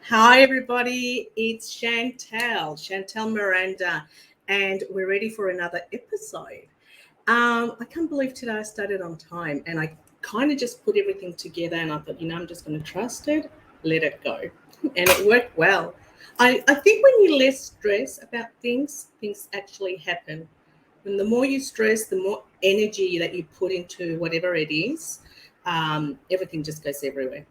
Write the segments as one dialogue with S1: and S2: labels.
S1: Hi, everybody. It's Chantel Miranda, and we're ready for another episode. I can't believe today I started on time, and I kind of just put everything together, and I thought, I'm just going to trust it, let it go, and it worked well. I think when you less stress about things actually happen. And the more you stress, the more energy that you put into whatever it is, everything just goes everywhere.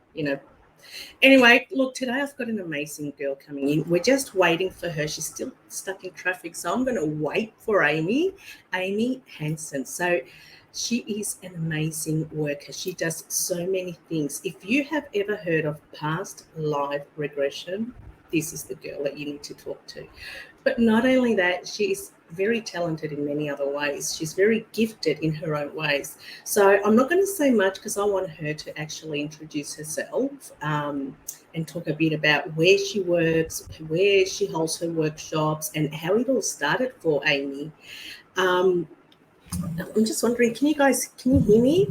S1: Anyway, look, today I've got an amazing girl coming in. We're just waiting for her. She's still stuck in traffic, so I'm going to wait for Amy Hansen. So she is an amazing worker. She does so many things. If you have ever heard of past life regression, this is the girl that you need to talk to. But not only that, she is very talented in many other ways. She's very gifted in her own ways. So I'm not going to say much because I want her to actually introduce herself and talk a bit about where she works, where she holds her workshops, and how it all started for Amy. Um, I'm just wondering, can you hear me?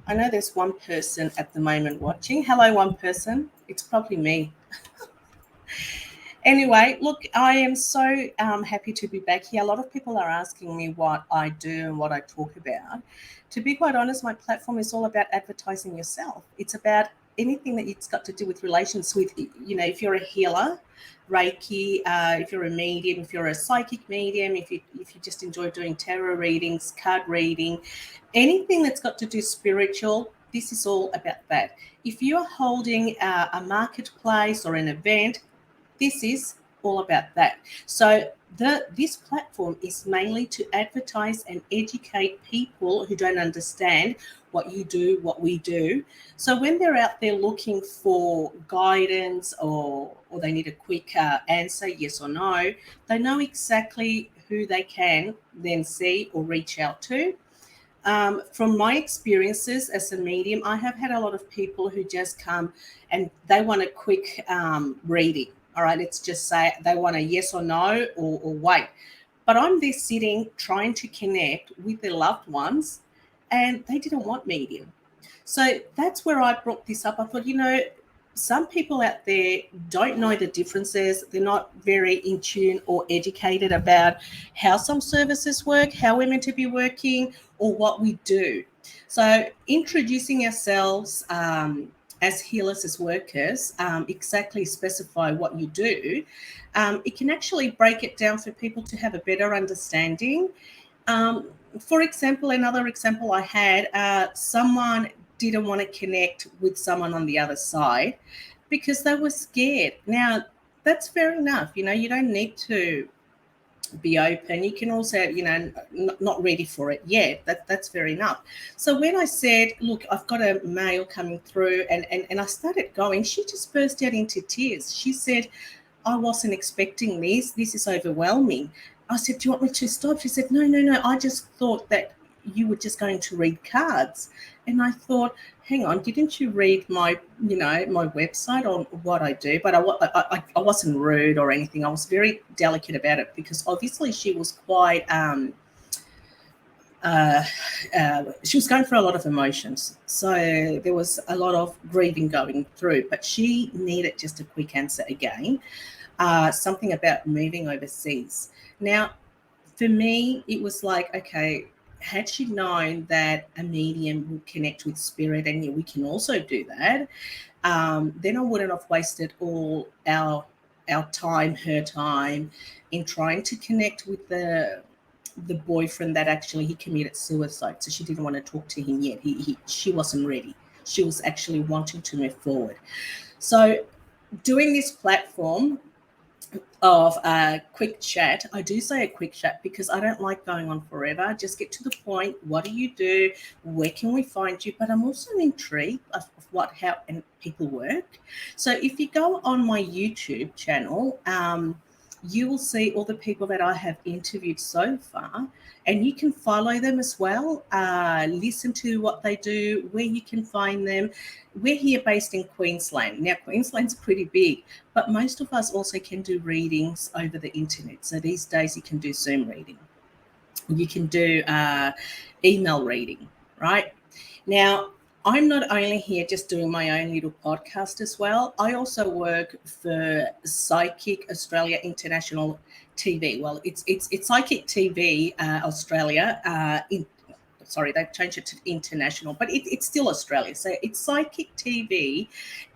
S1: I know there's one person at the moment watching. Hello, one person. It's probably me. Anyway, look, I am so happy to be back here. A lot of people are asking me what I do and what I talk about. To be quite honest, my platform is all about advertising yourself. It's about anything that it's got to do with relations with, if you're a healer, Reiki, if you're a medium, if you're a psychic medium, if you just enjoy doing tarot readings, card reading, anything that's got to do spiritual, this is all about that. If you're holding a marketplace or an event, this is all about that. So this platform is mainly to advertise and educate people who don't understand what you do, what we do. So when they're out there looking for guidance or they need a quick answer, yes or no, they know exactly who they can then see or reach out to. From my experiences as a medium, I have had a lot of people who just come and they want a quick reading. All right, let's just say they want a yes or no or wait. But I'm there sitting trying to connect with their loved ones and they didn't want medium. So that's where I brought this up. I thought, some people out there don't know the differences. They're not very in tune or educated about how some services work, how we're meant to be working, or what we do. So, introducing ourselves as healers, as workers, exactly specify what you do. It can actually break it down for people to have a better understanding. For example, another example I had, someone didn't want to connect with someone on the other side because they were scared. Now, that's fair enough. You don't need to be open. You can also, not ready for it yet. That's fair enough. So when I said, look, I've got a mail coming through and I started going, she just burst out into tears. She said, I wasn't expecting this. This is overwhelming. I said, do you want me to stop? She said, no, no, no. I just thought that you were just going to read cards. And I thought, hang on, didn't you read my website on what I do? But I wasn't rude or anything. I was very delicate about it because obviously she was quite, uh, she was going through a lot of emotions. So there was a lot of grieving going through, but she needed just a quick answer again. Something about moving overseas. Now, for me, it was like, okay, had she known that a medium would connect with spirit and we can also do that, then I wouldn't have wasted all our time, her time, in trying to connect with the boyfriend that actually he committed suicide. So she didn't want to talk to him yet. She wasn't ready. She was actually wanting to move forward. So doing this platform of a quick chat. I do say a quick chat because I don't like going on forever. Just get to the point. What do you do? Where can we find you? But I'm also intrigued of how and people work. So if you go on my YouTube channel, you will see all the people that I have interviewed so far, and you can follow them as well. Listen to what they do, where you can find them. We're here based in Queensland. Now, Queensland's pretty big, but most of us also can do readings over the internet. So these days you can do Zoom reading. You can do email reading, right? Now, I'm not only here just doing my own little podcast as well. I also work for Psychic Australia International TV. Well, it's Psychic TV Australia. Sorry, they've changed it to international, but it's still Australia. So it's Psychic TV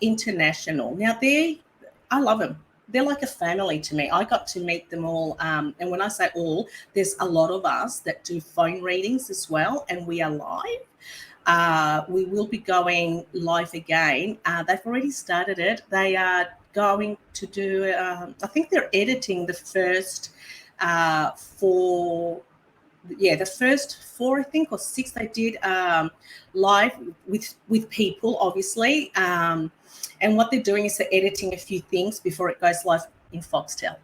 S1: International. Now I love them. They're like a family to me. I got to meet them all, and when I say all, there's a lot of us that do phone readings as well, and we are live. We will be going live again. They've already started it. They are going to do, I think they're editing the first four, the first four, I think, or six they did live with people, obviously. And what they're doing is they're editing a few things before it goes live in Foxtel.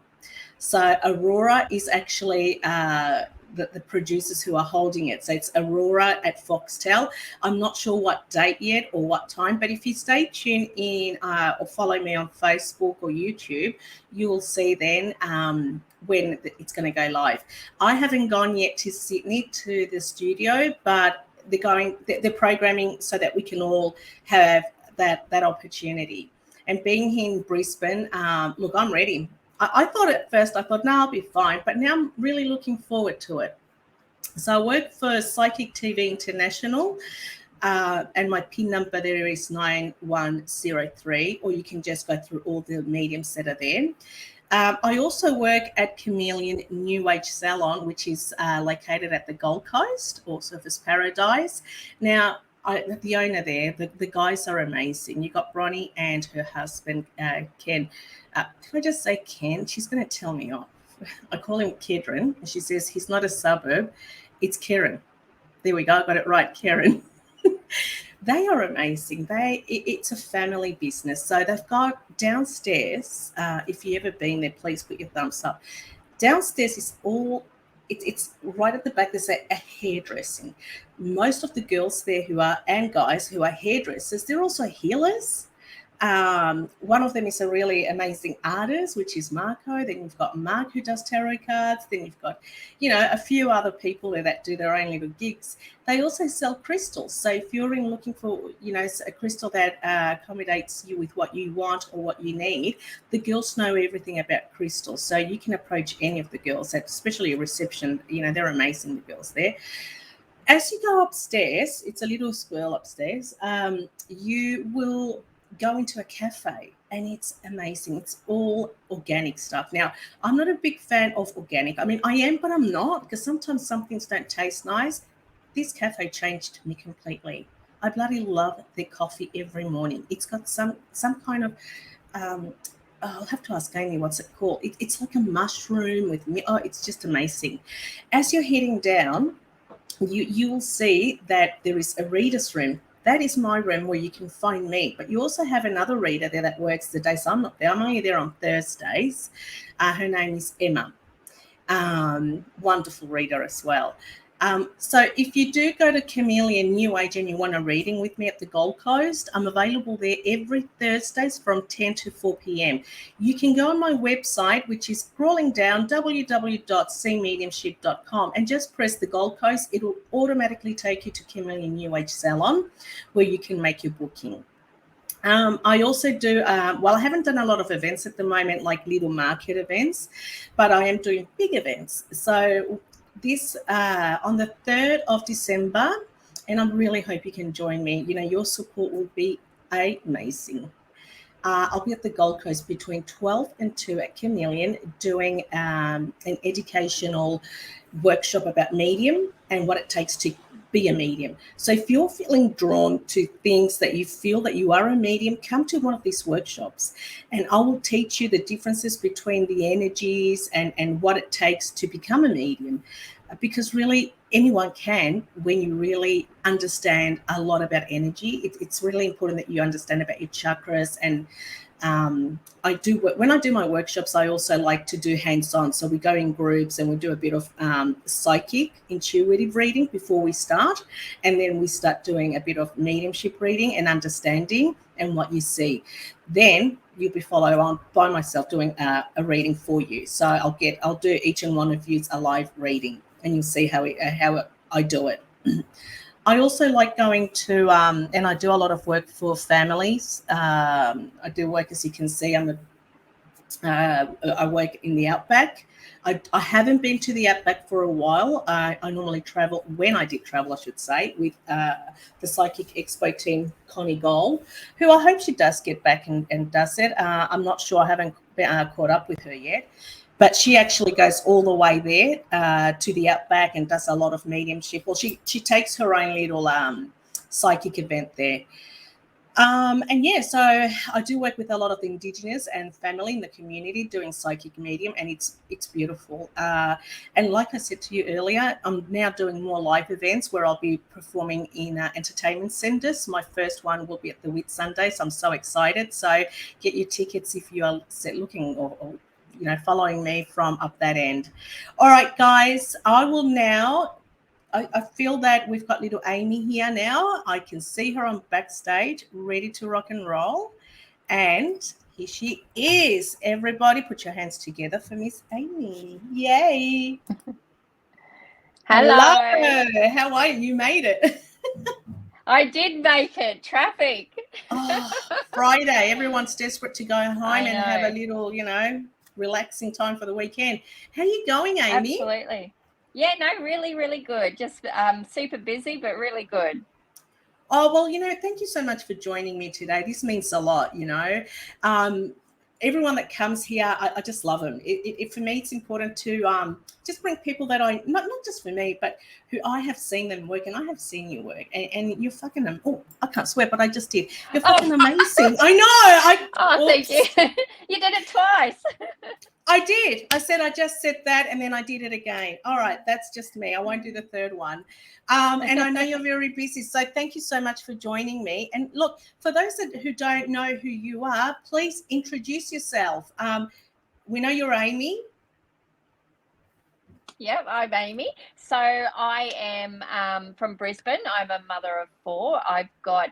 S1: So Aurora is actually the producers who are holding it. So it's Aurora at Foxtel. I'm not sure what date yet or what time, but if you stay tuned in or follow me on Facebook or YouTube, you will see then when it's going to go live. I haven't gone yet to Sydney to the studio, but they're programming so that we can all have that opportunity. And being here in Brisbane, look, I'm ready. I thought at first, no, I'll be fine. But now I'm really looking forward to it. So I work for Psychic TV International, and my PIN number there is 9103, or you can just go through all the mediums that are there. I also work at Chameleon New Age Salon, which is located at the Gold Coast, or Surfers Paradise. Now, the owner there, the guys are amazing. You got Bronnie and her husband, Ken. Can I just say Ken? She's going to tell me off. I call him Kedron, and she says he's not a suburb. It's Karen. There we go. I got it right, Karen. They are amazing. It's a family business. So they've got downstairs, if you've ever been there, please put your thumbs up. Downstairs is all, it's right at the back, there's a hairdressing. Most of the girls there and guys who are hairdressers, they're also healers. One of them is a really amazing artist, which is Marco. Then you've got Mark, who does tarot cards. Then you've got, a few other people there that do their own little gigs. They also sell crystals. So if you're looking for, a crystal that accommodates you with what you want or what you need, the girls know everything about crystals. So you can approach any of the girls, especially a reception. They're amazing, the girls there. As you go upstairs, it's a little swirl upstairs. You will go into a cafe, and it's amazing. It's all organic stuff. Now, I'm not a big fan of organic. I mean, I am, but I'm not, because sometimes some things don't taste nice. This cafe changed me completely. I bloody love their coffee every morning. It's got some kind of I'll have to ask Amy what's it called. It's like a mushroom with me. Oh, it's just amazing. As you're heading down, you will see that there is a reader's room. That is my room where you can find me. But you also have another reader there that works the day. So I'm not there. I'm only there on Thursdays. Her name is Emma. Wonderful reader as well. So if you do go to Chameleon New Age and you want a reading with me at the Gold Coast, I'm available there every Thursdays from 10 to 4 p.m. You can go on my website, which is scrolling down, www.cmediumship.com, and just press the Gold Coast. It will automatically take you to Chameleon New Age Salon, where you can make your booking. I also do, I haven't done a lot of events at the moment, like little market events, but I am doing big events. So this on the 3rd of December, and I really hope you can join me. Your support will be amazing. I'll be at the Gold Coast between 12 and 2 at Chameleon doing an educational workshop about medium and what it takes to be a medium. So if you're feeling drawn to things that you feel that you are a medium, come to one of these workshops, and I will teach you the differences between the energies and what it takes to become a medium. Because really anyone can, when you really understand a lot about energy. It's really important that you understand about your chakras. And when I do my workshops, I also like to do hands-on. So we go in groups and we do a bit of psychic, intuitive reading before we start. And then we start doing a bit of mediumship reading and understanding and what you see. Then you'll be followed on by myself doing a reading for you. So I'll do each and one of you a live reading, and you'll see how I do it. I also like going to, and I do a lot of work for families. I do work, as you can see, I work in the outback. I haven't been to the outback for a while. I normally travel, when I did travel, I should say, with the Psychic Expo team, Connie Gold, who I hope she does get back and does it. I'm not sure. I haven't caught up with her yet. But she actually goes all the way there to the outback and does a lot of mediumship. Well, she takes her own little psychic event there. And yeah, so I do work with a lot of the Indigenous and family in the community doing psychic medium, and it's beautiful. And like I said to you earlier, I'm now doing more live events where I'll be performing in entertainment centres. My first one will be at the Whitsunday, so I'm so excited. So get your tickets if you are looking or following me from up that end. All right, guys, I will now. I feel that we've got little Amy here now. I can see her on backstage, ready to rock and roll. And here she is. Everybody put your hands together for Miss Amy. Yay.
S2: Hello.
S1: How are you? You made it.
S2: I did make it. Traffic.
S1: Friday. Everyone's desperate to go home and have a little, relaxing time for the weekend. How are you going, Amy?
S2: Absolutely. Yeah, no, really, really good. Just super busy, but really good.
S1: Oh, well, thank you so much for joining me today. This means a lot, everyone that comes here, I just love them. For me, it's important to just bring people that not just for me, but who I have seen them work, and I have seen you work, and you're fucking, I can't swear, but I just did. You're fucking amazing. I
S2: know. Thank you. You did it twice.
S1: I did. I just said that, and then I did it again. All right, that's just me. I won't do the third one. And I know you're very busy, so thank you so much for joining me. And look, for those who don't know who you are, please introduce yourself. We know you're Amy.
S2: Yep, I'm Amy. So I am from Brisbane. I'm a mother of 4. I've got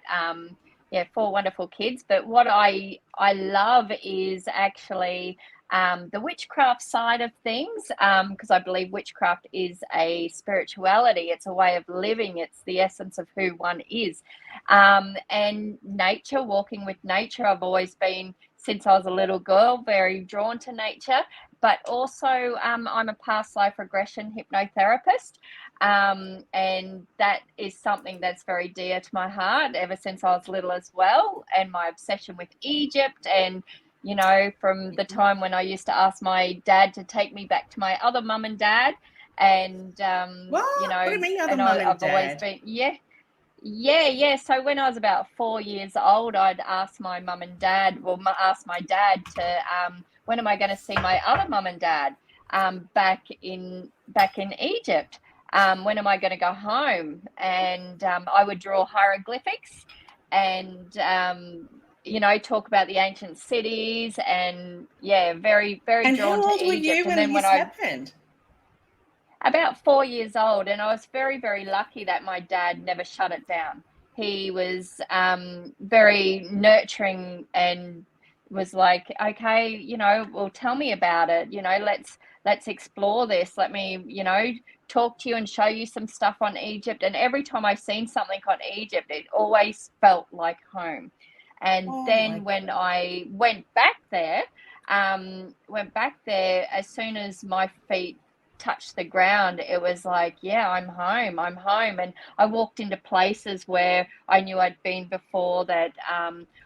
S2: 4 wonderful kids. But what I love is actually the witchcraft side of things, because I believe witchcraft is a spirituality. It's a way of living. It's the essence of who one is. And nature, walking with nature, I've always been, since I was a little girl, very drawn to nature. But also I'm a past life regression hypnotherapist. And that is something that's very dear to my heart ever since I was little as well. And my obsession with Egypt, and from the time when I used to ask my dad to take me back to my other mum and dad. And
S1: what do you mean, other mum and
S2: I've
S1: dad?
S2: always been, yeah. So when I was about 4 years old, I'd ask my mum and dad, ask my dad to, when am I going to see my other mum and dad back in Egypt? When am I going to go home? And I would draw hieroglyphics and, talk about the ancient cities, and very, very drawn to Egypt. And
S1: how old were you when this happened?
S2: About 4 years old, and I was very, very lucky that my dad never shut it down. He was very nurturing and was like, okay, well, tell me about it. Let's explore this. Let me, talk to you and show you some stuff on Egypt. And every time I've seen something on Egypt, it always felt like home. And then when I went back there, as soon as my feet touched the ground, it was like, I'm home. And I walked into places where I knew I'd been before, that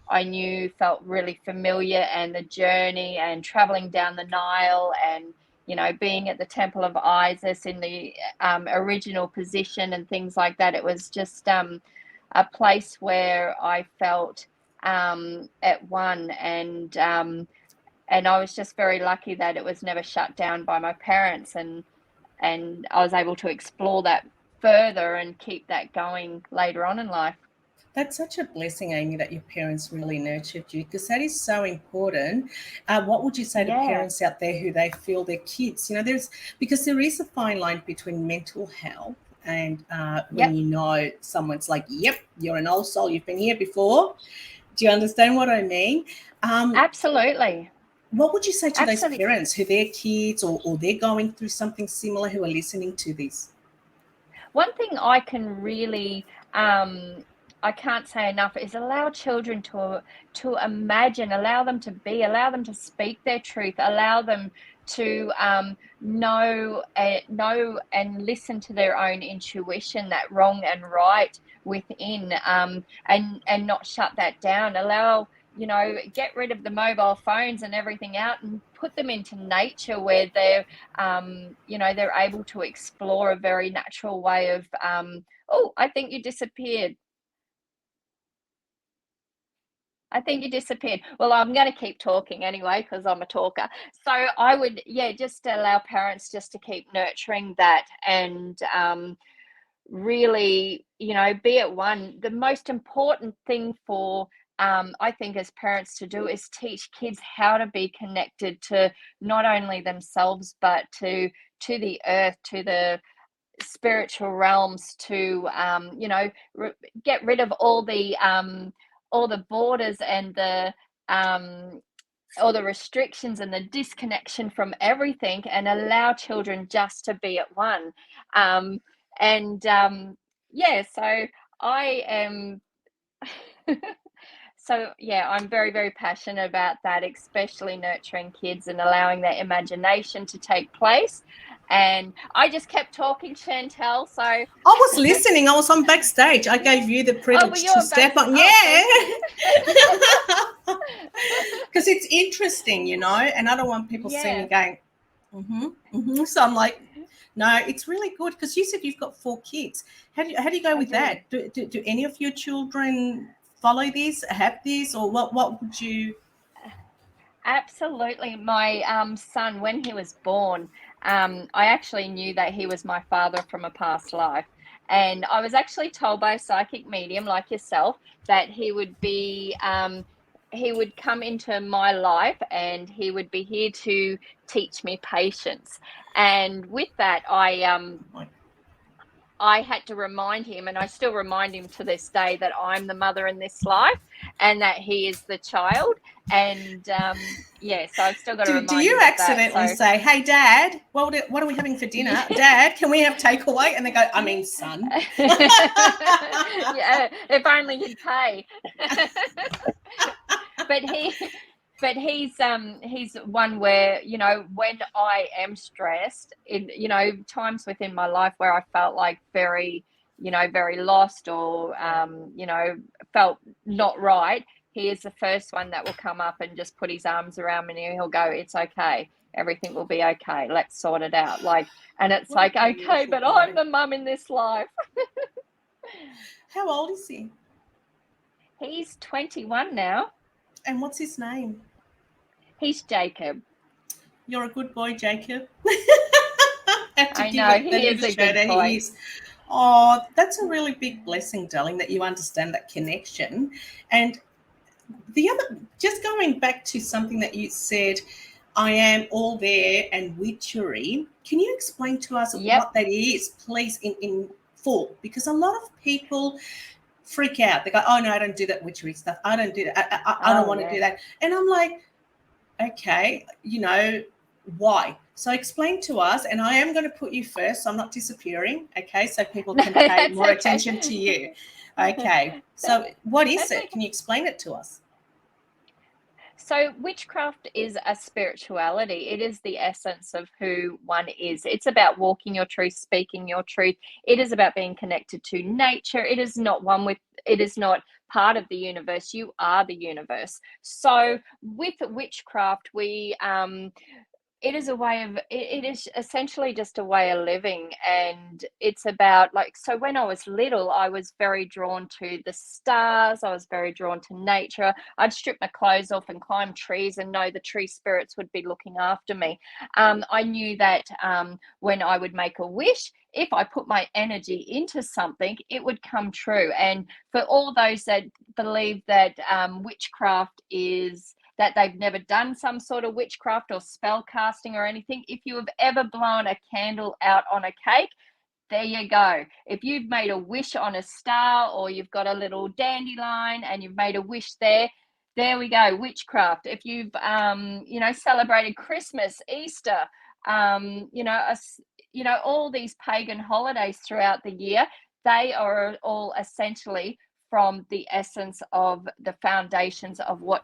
S2: I knew felt really familiar, and the journey and traveling down the Nile, and being at the Temple of Isis in the original position and things like that. It was just a place where I felt at one, and I was just very lucky that it was never shut down by my parents, and I was able to explore that further and keep that going later on in life.
S1: That's such a blessing, Amy, that your parents really nurtured you, because that is so important. What would you say to parents out there who they feel their kids, because there is a fine line between mental health and when someone's like, yep, you're an old soul, you've been here before. Do you understand what I mean?
S2: Absolutely.
S1: What would you say to those parents who their kids or they're going through something similar, who are listening to this?
S2: one thing I can really I can't say enough is allow children to imagine, allow them to be, allow them to speak their truth, allow them to know and listen to their own intuition, that wrong and right within, and not shut that down. Allow, get rid of the mobile phones and everything out and put them into nature where they're they're able to explore a very natural way of oh, I think you disappeared. Well, I'm going to keep talking anyway because I'm a talker. So I would, just allow parents just to keep nurturing that and really, be at one. The most important thing for I think as parents to do is teach kids how to be connected to not only themselves but to the earth, to the spiritual realms, to get rid of all the borders and the all the restrictions and the disconnection from everything, and allow children just to be at one. And so I am so I'm very, very passionate about that, especially nurturing kids and allowing their imagination to take place. And I just kept talking, Chantel, so
S1: I was listening. I was on backstage. I gave you the privilege to step on. Because it's interesting, and I don't want people seeing me going, so I'm like, no, it's really good, because you said you've got 4 kids. How do you go with that? Do any of your children follow this, have this, or what would you?
S2: Absolutely. My son, when he was born, I actually knew that he was my father from a past life. And I was actually told by a psychic medium like yourself that he would come into my life and he would be here to teach me patience. And with that, I had to remind him, and I still remind him to this day, that I'm the mother in this life and that he is the child. And so I've still got to remind him.
S1: Do you accidentally say, "Hey, Dad, what are we having for dinner? Dad, can we have takeaway?" And they go, "I mean, son."
S2: Yeah, if only he'd pay. But he's one where, when I am stressed, in times within my life where I felt like very very lost, or felt not right, he is the first one that will come up and just put his arms around me and he'll go, "It's okay, everything will be okay, let's sort it out." And it's like, okay, but I'm the mum in this life.
S1: How old is he?
S2: He's 21 now.
S1: And what's his name?
S2: He's Jacob.
S1: You're a good boy, Jacob.
S2: I know, he is a good boy.
S1: Oh, that's a really big blessing, darling, that you understand that connection. And the other, just going back to something that you said, I am all there and witchery. Can you explain to us what that is, please, in full? Because a lot of people freak out. They go, "Oh, no, I don't do that witchery stuff. I don't do that. I don't want to do that." And I'm like, okay, why? So explain to us, and I am going to put you first, so I'm not disappearing, okay, so people can pay more attention to you. Okay, so what is it? Can you explain it to us?
S2: So witchcraft is a spirituality. It is the essence of who one is. It's about walking your truth, speaking your truth. It is about being connected to nature. It is not part of the universe. You are the universe. So with witchcraft, it is essentially just a way of living, and it's about, so when I was little, I was very drawn to the stars. I was very drawn to nature. I'd strip my clothes off and climb trees and know the tree spirits would be looking after me. I knew that when I would make a wish, if I put my energy into something, it would come true. And for all those that believe that witchcraft is that they've never done some sort of witchcraft or spell casting or anything, if you have ever blown a candle out on a cake, there you go. If you've made a wish on a star, or you've got a little dandelion and you've made a wish there we go, witchcraft. If you've celebrated Christmas, Easter, you know, all these pagan holidays throughout the year, they are all essentially from the essence of the foundations of what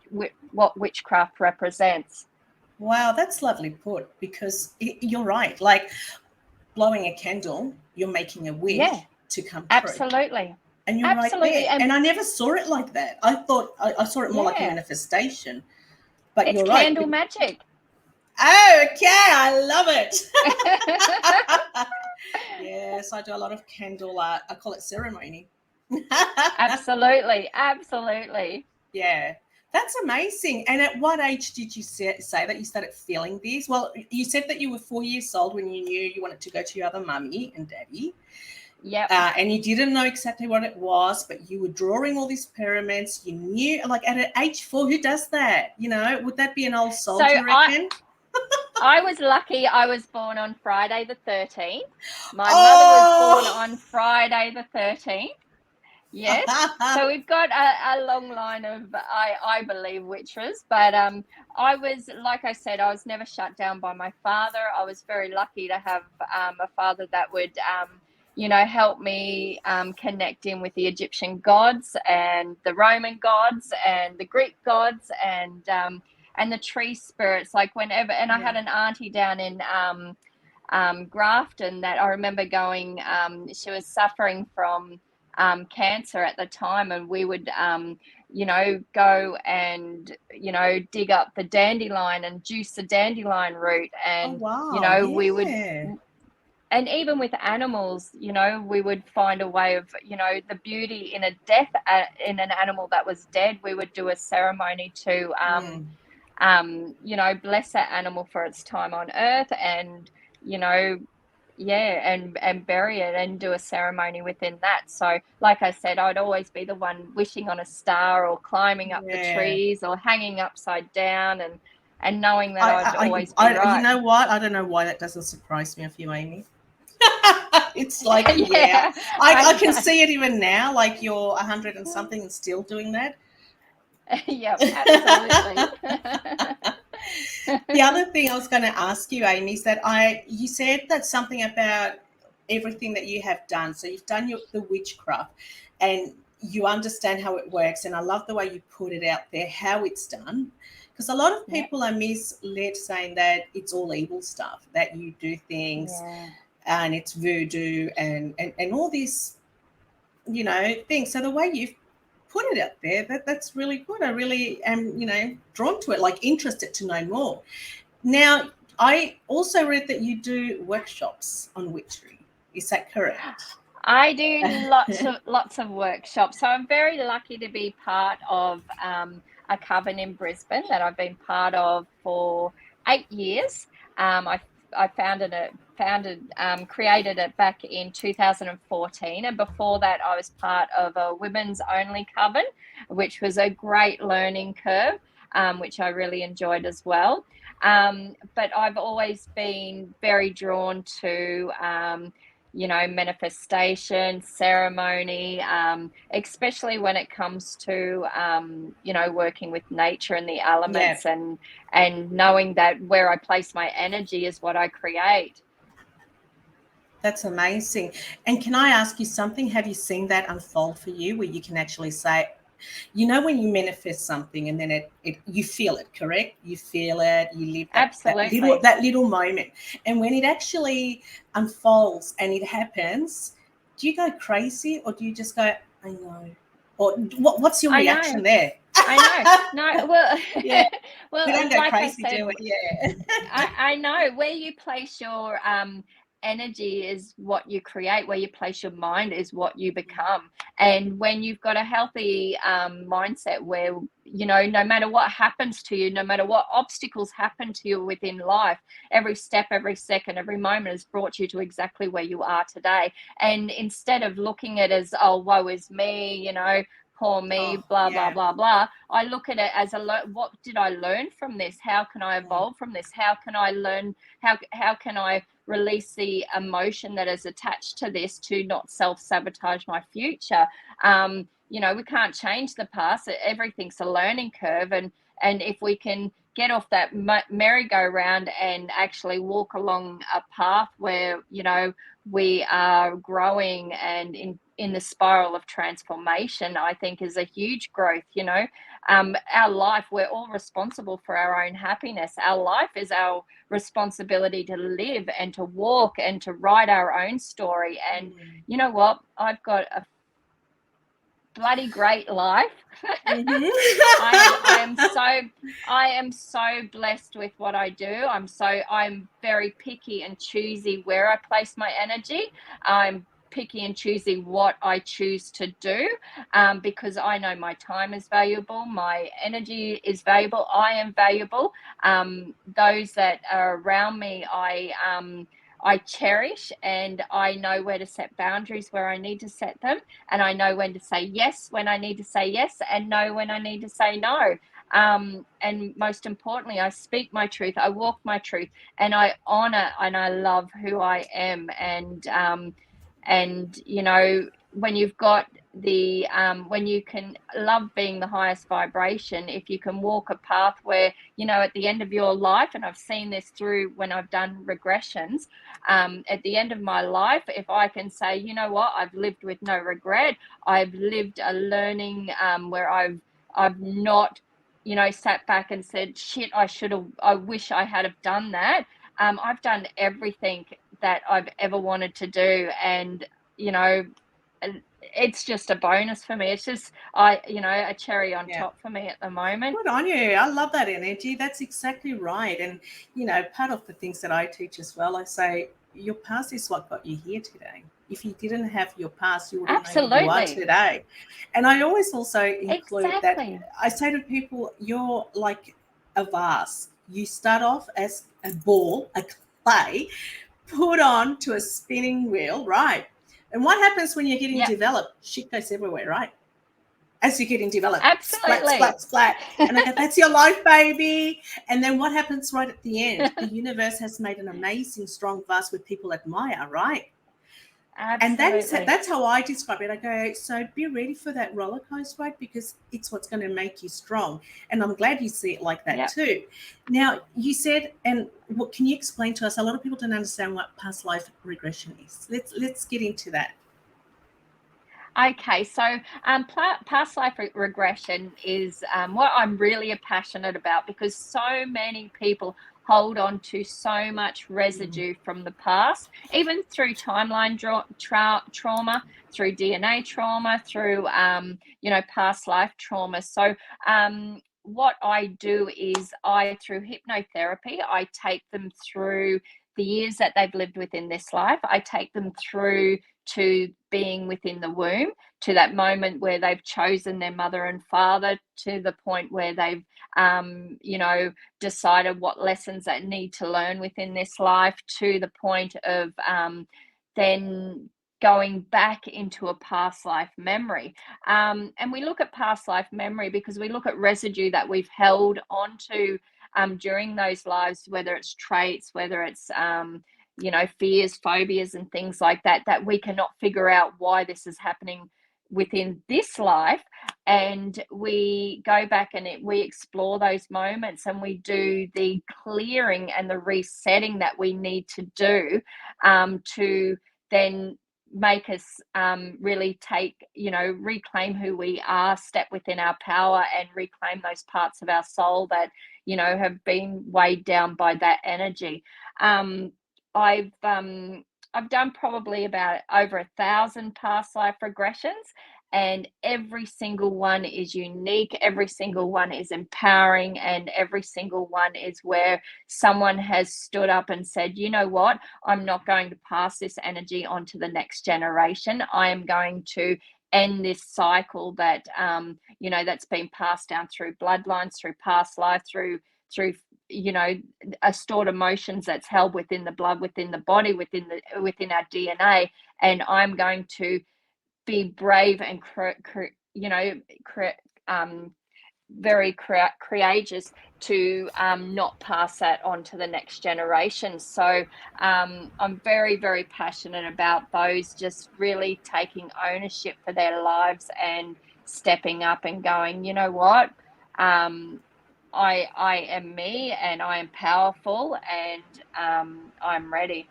S2: witchcraft represents.
S1: Wow, that's lovely put, because you're right. Like blowing a candle, you're making a wish
S2: Yeah,
S1: to come true.
S2: absolutely.
S1: And you're right
S2: Absolutely.
S1: there. And
S2: And
S1: I never saw it like that. I thought I saw it more like a
S2: yeah,
S1: manifestation. But
S2: it's
S1: you're right.
S2: candle magic.
S1: Oh, okay. I love it. Yes, I do a lot of candle art. I call it ceremony.
S2: Absolutely. Absolutely.
S1: Yeah, that's amazing. And at what age did you say that you started feeling this? Well, you said that you were 4 years old when you knew you wanted to go to your other mummy and daddy.
S2: Yep.
S1: And you didn't know exactly what it was, but you were drawing all these pyramids. You knew, like at age 4, who does that? You know, would that be an old soul,
S2: So
S1: do you reckon?
S2: I was lucky. I was born on Friday the 13th. My mother was born
S1: Oh!
S2: on Friday the 13th. Yes. So we've got a long line of, I believe, witches. But I was, like I said, I was never shut down by my father. I was very lucky to have a father that would, you know, help me connect in with the Egyptian gods and the Roman gods and the Greek gods and the tree spirits. Like whenever, and I had an auntie down in Grafton that I remember going, she was suffering from cancer at the time, and we would you know, go and, you know, dig up the dandelion and juice the dandelion root,
S1: Oh,
S2: and you
S1: wow.
S2: know, we would,
S1: Yeah.
S2: and even with animals, you know, we would find a way of, you know, the beauty in a death in an animal that was dead. We would do a ceremony to you know, bless that animal for its time on earth, and, you know, yeah, and bury it and do a ceremony within that. So like I said, I'd always be the one wishing on a star or climbing up the
S1: Yeah.
S2: trees or hanging upside down, and knowing that I'd always be
S1: You
S2: right.
S1: know what? I don't know why that doesn't surprise me of you, Amy. It's like, yeah,
S2: Yeah,
S1: I
S2: I
S1: can
S2: know.
S1: see it even now. Like you're 100 and something and still doing that.
S2: Yep, absolutely.
S1: The other thing I was going to ask you, Amy, is that you said that something about everything that you have done. So you've done the witchcraft, and you understand how it works. And I love the way you put it out there, how it's done. Because a lot of
S2: Yep.
S1: people are misled saying that it's all evil stuff, that you do things
S2: Yeah.
S1: and it's voodoo and all these, you know, things. So the way you've put it out there, that's really good. I really am, you know, drawn to it, like interested to know more. Now, I also read that you do workshops on witchery. Is that correct?
S2: I do lots of workshops. So I'm very lucky to be part of a coven in Brisbane that I've been part of for 8 years. I created it back in 2014, and before that, I was part of a women's only coven, which was a great learning curve, which I really enjoyed as well. But I've always been very drawn to you know, manifestation, ceremony, especially when it comes to, you know, working with nature and the elements,
S1: Yeah,
S2: and knowing that where I place my energy is what I create.
S1: that's amazing. And can I ask you something? Have you seen that unfold for you, where you can actually say, you know, when you manifest something and then it you feel it, correct? You feel it, you live
S2: Absolutely.
S1: that little moment. And when it actually unfolds and it happens, do you go crazy or do you just go, I know? Or what's your
S2: I
S1: reaction
S2: know.
S1: there?
S2: I know. No, well,
S1: Yeah, we don't
S2: well,
S1: go
S2: like I
S1: crazy,
S2: said,
S1: do it. Yeah.
S2: I know where you place your energy is what you create, where you place your mind is what you become. And when you've got a healthy mindset where, you know, no matter what happens to you, no matter what obstacles happen to you within life, every step, every second, every moment has brought you to exactly where you are today. And instead of looking at it as, oh, woe is me, you know, poor
S1: Oh,
S2: me, blah blah
S1: yeah.
S2: blah blah, I look at it as what did I learn from this? How can I evolve from this? How can I learn? How can I release the emotion that is attached to this to not self-sabotage my future? You know, we can't change the past. Everything's a learning curve, and if we can get off that merry-go-round and actually walk along a path where, you know, we are growing and in the spiral of transformation, I think is a huge growth. You know, our life, we're all responsible for our own happiness. Our life is our responsibility to live and to walk and to write our own story. And you know what? I've got a bloody great life. I am so blessed with what I do. I'm very picky and choosy where I place my energy. I'm picky and choosy what I choose to do, because I know my time is valuable, my energy is valuable, I am valuable. Those that are around me, I cherish, and I know where to set boundaries where I need to set them, and I know when to say yes when I need to say yes, and no when I need to say no. And most importantly, I speak my truth, I walk my truth, and I honor and I love who I am. And you know, when you've got the when you can love being the highest vibration, if you can walk a path where, you know, at the end of your life, and I've seen this through when I've done regressions, at the end of my life, if I can say, you know what, I've lived with no regret, I've lived a learning where I've not, you know, sat back and said, shit, I wish I had have done that. I've done everything that I've ever wanted to do, and you know, it's just a bonus for me. It's just, you know, a cherry on top for me at the moment.
S1: Good on you. I love that energy. That's exactly right. And you know, part of the things that I teach as well, I say your past is what got you here today. If you didn't have your past, you wouldn't know who you are today. And I always also include that. I say to people, you're like a vase. You start off as a ball, a clay, put on to a spinning wheel, right? And what happens when you're getting developed? Shit goes everywhere, right? As you're getting developed.
S2: Absolutely.
S1: Splat, splat, splat. And I go, that's your life, baby. And then what happens right at the end? The universe has made an amazing, strong vase where people admire, right?
S2: Absolutely.
S1: And that's how I describe it. I go, so be ready for that roller coaster ride, because it's what's going to make you strong. And I'm glad you see it like that too. Now, you said, and what can you explain to us? A lot of people don't understand what past life regression is. Let's get into that.
S2: Okay, so past life regression is what I'm really passionate about, because so many people hold on to so much residue from the past, even through timeline trauma, through DNA trauma, through you know, past life trauma. So what I do is through hypnotherapy, I take them through the years that they've lived within this life. I take them through to being within the womb, to that moment where they've chosen their mother and father, to the point where they've you know, decided what lessons they need to learn within this life, to the point of then going back into a past life memory. And we look at past life memory because we look at residue that we've held onto during those lives, whether it's traits, whether it's you know, fears, phobias, and things like that, that we cannot figure out why this is happening within this life. And we go back and we explore those moments, and we do the clearing and the resetting that we need to do to then make us really take, you know, reclaim who we are, step within our power, and reclaim those parts of our soul that, you know, have been weighed down by that energy. I've done probably about over 1,000 past life regressions, and every single one is unique. Every single one is empowering, and every single one is where someone has stood up and said, you know what, I'm not going to pass this energy on to the next generation. I am going to end this cycle that you know, that's been passed down through bloodlines, through past life, through you know, stored emotions that's held within the blood, within the body, within our DNA. And I'm going to be brave and you know, very courageous to not pass that on to the next generation. So I'm very, very passionate about those just really taking ownership for their lives and stepping up and going, you know what, I am me, and I am powerful, and I'm ready.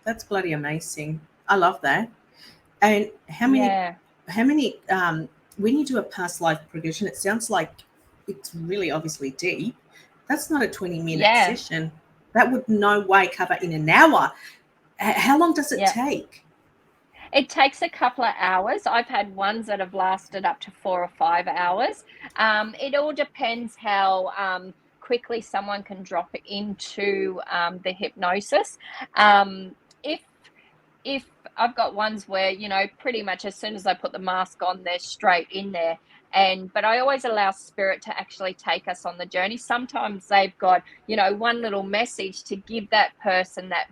S1: That's bloody amazing. I love that. And
S2: Yeah,
S1: how many, when you do a past life progression, it sounds like it's really obviously deep. That's not a 20-minute
S2: yeah,
S1: session. That would no way cover in an hour. How long does it
S2: yeah.
S1: take?
S2: It takes a couple of hours. I've had ones that have lasted up to 4 or 5 hours. It all depends how quickly someone can drop into the hypnosis. If if I've got ones where, pretty much as soon as I put the mask on, they're straight in there. But I always allow spirit to actually take us on the journey. Sometimes they've got, one little message to give that person that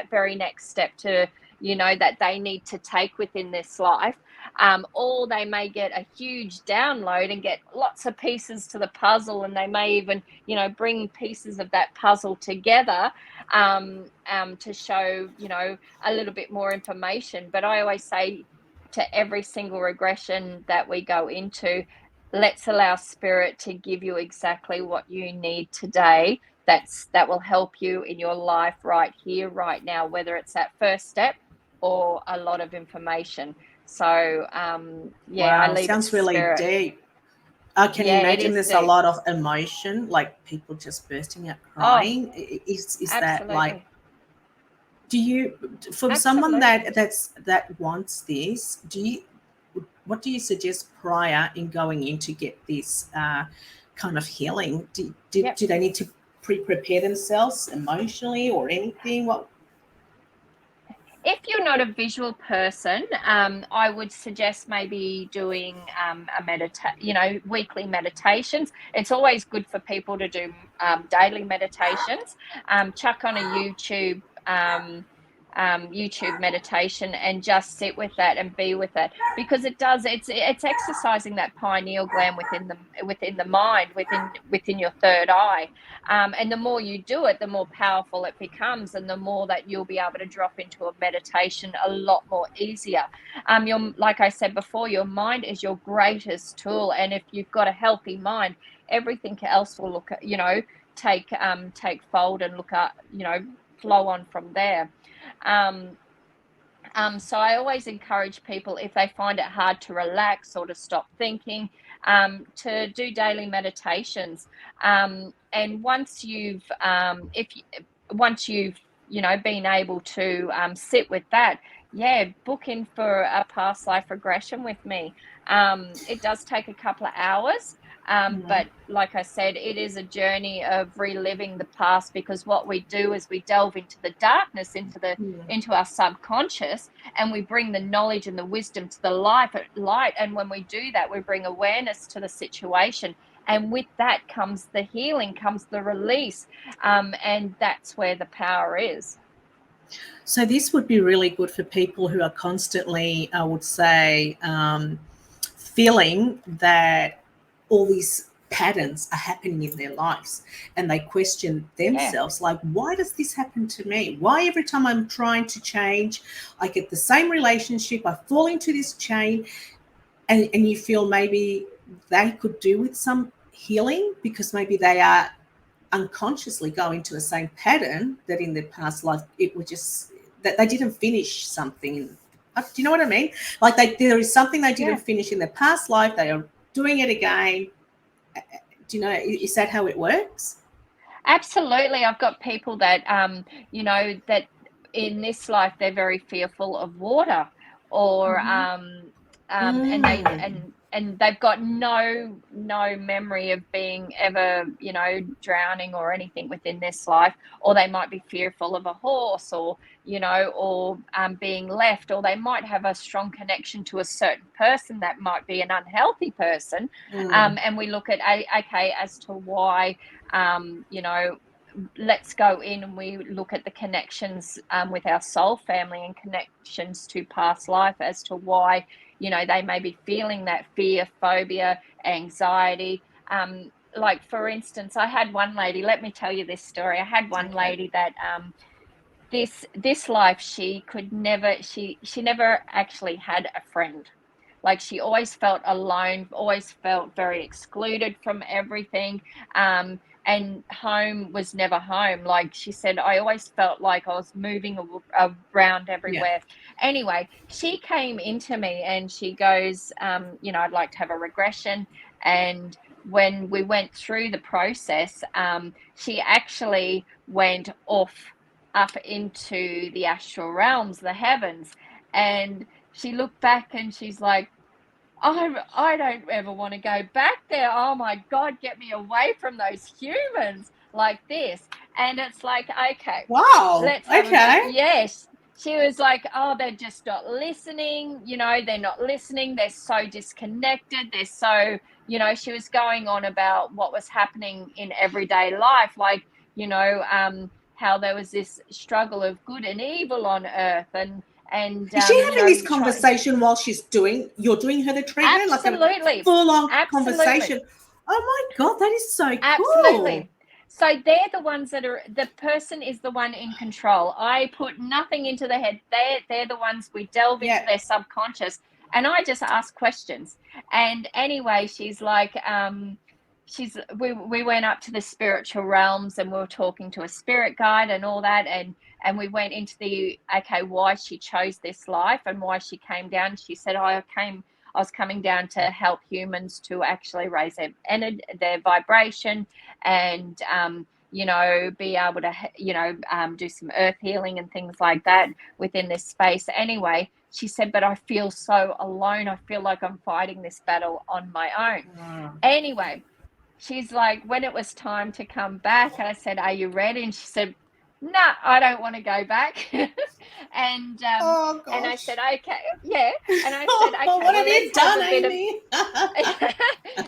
S2: very next step to, that they need to take within this life. Or they may get a huge download and get lots of pieces to the puzzle, and they may even, bring pieces of that puzzle together, to show, a little bit more information. But I always say to every single regression that we go into, let's allow spirit to give you exactly what you need today. That will help you in your life right here, right now, whether it's that first step or a lot of information. So yeah, I
S1: Wow,
S2: leave it
S1: sounds
S2: to
S1: really
S2: spirit.
S1: deep. I can
S2: Yeah, it
S1: imagine
S2: is
S1: there's a
S2: deep.
S1: lot of emotion, like people just bursting out
S2: Oh,
S1: crying. Is that like,
S2: absolutely.
S1: do you, for someone
S2: Absolutely.
S1: that wants this, what do you suggest prior in going in to get this kind of healing?
S2: Yep.
S1: Do they need to pre-prepare themselves emotionally or anything? What?
S2: If you're not a visual person, I would suggest maybe doing weekly meditations. It's always good for people to do daily meditations. Chuck on a YouTube meditation and just sit with that and be with it, because it's exercising that pineal gland within the mind, within your third eye. And the more you do it, the more powerful it becomes, and the more that you'll be able to drop into a meditation a lot more easier. Like I said before, your mind is your greatest tool, and if you've got a healthy mind, everything else will look at, take fold and look at, flow on from there. Um, so I always encourage people, if they find it hard to relax or to stop thinking, to do daily meditations. And once you've been able to sit with that, yeah, book in for a past life regression with me. It does take a couple of hours.
S1: Mm,
S2: But like I said, it is a journey of reliving the past, because what we do is we delve into the darkness,
S1: mm.
S2: into our subconscious, and we bring the knowledge and the wisdom to the light. And when we do that, we bring awareness to the situation. And with that comes the healing, comes the release. And that's where the power is.
S1: So this would be really good for people who are constantly, I would say, feeling that all these patterns are happening in their lives, and they question
S2: Yeah.
S1: themselves, like, why does this happen to me? Why every time I'm trying to change, I get the same relationship, I fall into this chain? And you feel maybe they could do with some healing because maybe they are unconsciously going to the same pattern that in their past life it was just that they didn't finish something. Do you know what I mean? Like there is something they didn't
S2: Yeah.
S1: finish in their past life. They are doing it again. Do you know? Is that how it works?
S2: Absolutely. I've got people that, that in this life they're very fearful of water, or
S1: Mm-hmm.
S2: and they
S1: Mm.
S2: and they've got no memory of being ever, drowning or anything within this life. Or they might be fearful of a horse, or, or being left, or they might have a strong connection to a certain person that might be an unhealthy person.
S1: Mm.
S2: And we look at, okay, as to why, let's go in and we look at the connections, with our soul family, and connections to past life, as to why, they may be feeling that fear, phobia, anxiety. Like, for instance, I had one lady, let me tell you this story. I had one
S1: Okay.
S2: lady that, this life, she could never, she never actually had a friend. Like she always felt alone, always felt very excluded from everything. And home was never home. Like she said, I always felt like I was moving around
S1: Yeah.
S2: everywhere. Anyway, she came into me and she goes, I'd like to have a regression. And when we went through the process, she actually went off up into the astral realms, the heavens. And she looked back and she's like, I don't ever want to go back there. Oh my God, get me away from those humans like this. And it's like, okay,
S1: Wow.
S2: let's have
S1: Okay.
S2: yes. She was like, oh, they're just not listening. They're not listening. They're so disconnected. They're so, she was going on about what was happening in everyday life. Like, how there was this struggle of good and evil on earth. And
S1: Is she having this conversation while you're doing her the treatment?
S2: Absolutely.
S1: Like a full-on
S2: Absolutely.
S1: conversation. Oh my God, that is so cool.
S2: Absolutely. So they're the ones the person is the one in control. I put nothing into their head. They're the ones, we delve into their subconscious, and I just ask questions. And anyway, she's like, we went up to the spiritual realms and we were talking to a spirit guide and all that. And we went into why she chose this life and why she came down. She said, I was coming down to help humans to actually raise their vibration and, be able to, do some earth healing and things like that within this space. Anyway, she said, but I feel so alone. I feel like I'm fighting this battle on my own.
S1: Wow.
S2: Anyway, she's like, when it was time to come back, I said, are you ready? And she said, no, I don't want to go back. And I said, okay, yeah. And I said, okay,
S1: what have you done, Amy?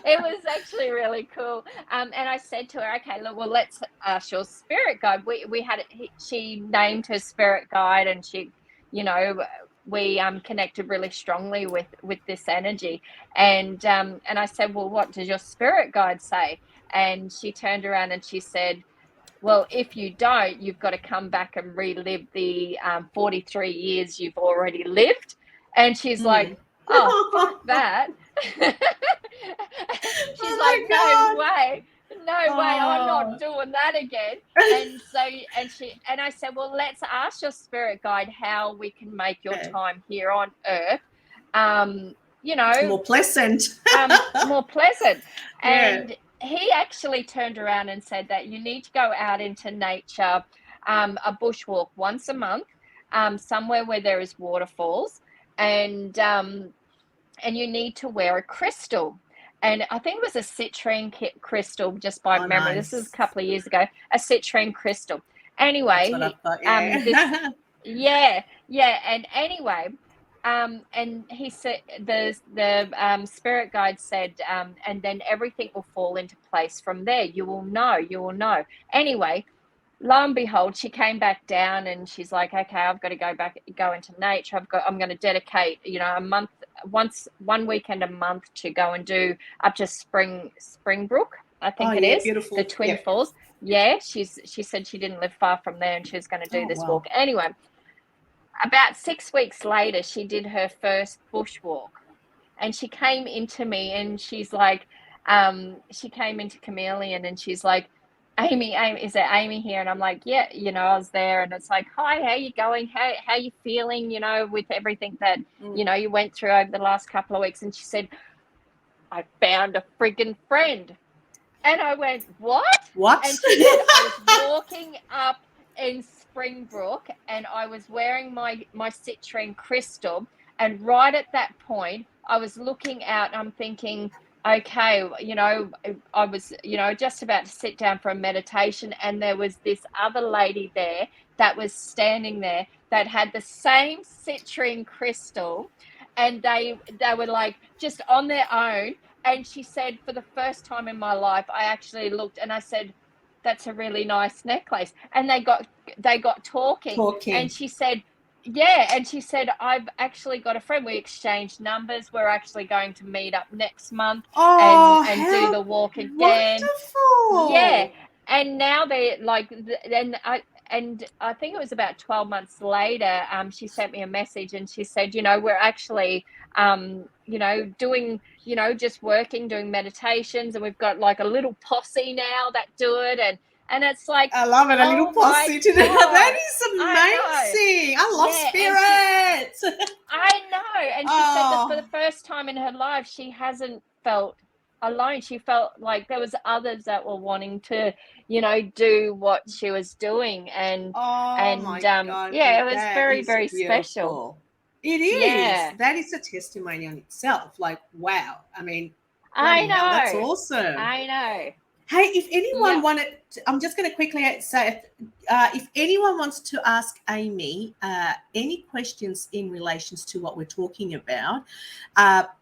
S2: It was actually really cool. And I said to her, okay, look, well, let's ask your spirit guide. She named her spirit guide, and she, we connected really strongly with this energy. And I said, well, what does your spirit guide say? And she turned around and she said, well, if you don't, you've got to come back and relive the 43 years you've already lived. And she's like, oh, fuck that. She's like, no way. No way, I'm not doing that again. And I said, well, let's ask your spirit guide how we can make your time here on Earth,
S1: more pleasant.
S2: More pleasant. And he actually turned around and said that you need to go out into nature, a bushwalk once a month, somewhere where there is waterfalls, and you need to wear a crystal. And I think it was a citrine crystal, just by memory. Nice. This was a couple of years ago, a citrine crystal. Anyway, and anyway, and he said, the spirit guide said, and then everything will fall into place from there. You will know. Anyway, lo and behold, she came back down and she's like, okay, I've got to go into nature. I'm going to dedicate, a month, one weekend a month to go and do up to Springbrook, I think it is. Beautiful. The Twin Falls. Yeah, she said she didn't live far from there and she was going to do this walk. Anyway, about 6 weeks later, she did her first bushwalk, and she came into me and she's like, she came into Chameleon and she's like, Amy, is there Amy here? And I'm like, yeah, I was there. And it's like, hi, how you going? How you feeling, with everything that, you went through over the last couple of weeks? And she said, I found a friggin' friend. And I went, what? And she said, I was walking up in Springbrook and I was wearing my citrine crystal. And right at that point, I was looking out and I'm thinking, okay, I was, just about to sit down for a meditation, and there was this other lady there that was standing there that had the same citrine crystal, and they were like just on their own. And she said, for the first time in my life, I actually looked and I said, that's a really nice necklace. And they got talking. And she said, yeah, and she said, I've actually got a friend. We exchanged numbers. We're actually going to meet up next month and do the walk again.
S1: Wonderful.
S2: Yeah, and now they're like, and I think it was about 12 months later, she sent me a message and she said, we're actually, doing, just working, doing meditations, and we've got like a little posse now that do it. And it's like,
S1: I love it. A little
S2: oh my
S1: posse to do
S2: God,
S1: that is amazing. I love spirits.
S2: I know. And she said that for the first time in her life, she hasn't felt alone. She felt like there was others that were wanting to, do what she was doing. And
S1: my God,
S2: it was very, very special.
S1: It is.
S2: Yeah.
S1: That is a testimony on itself. Like, wow. I mean,
S2: I know.
S1: hell, that's awesome.
S2: I know.
S1: Hey, if anyone wanted, I'm just going to quickly say, if anyone wants to ask Amy any questions in relations to what we're talking about,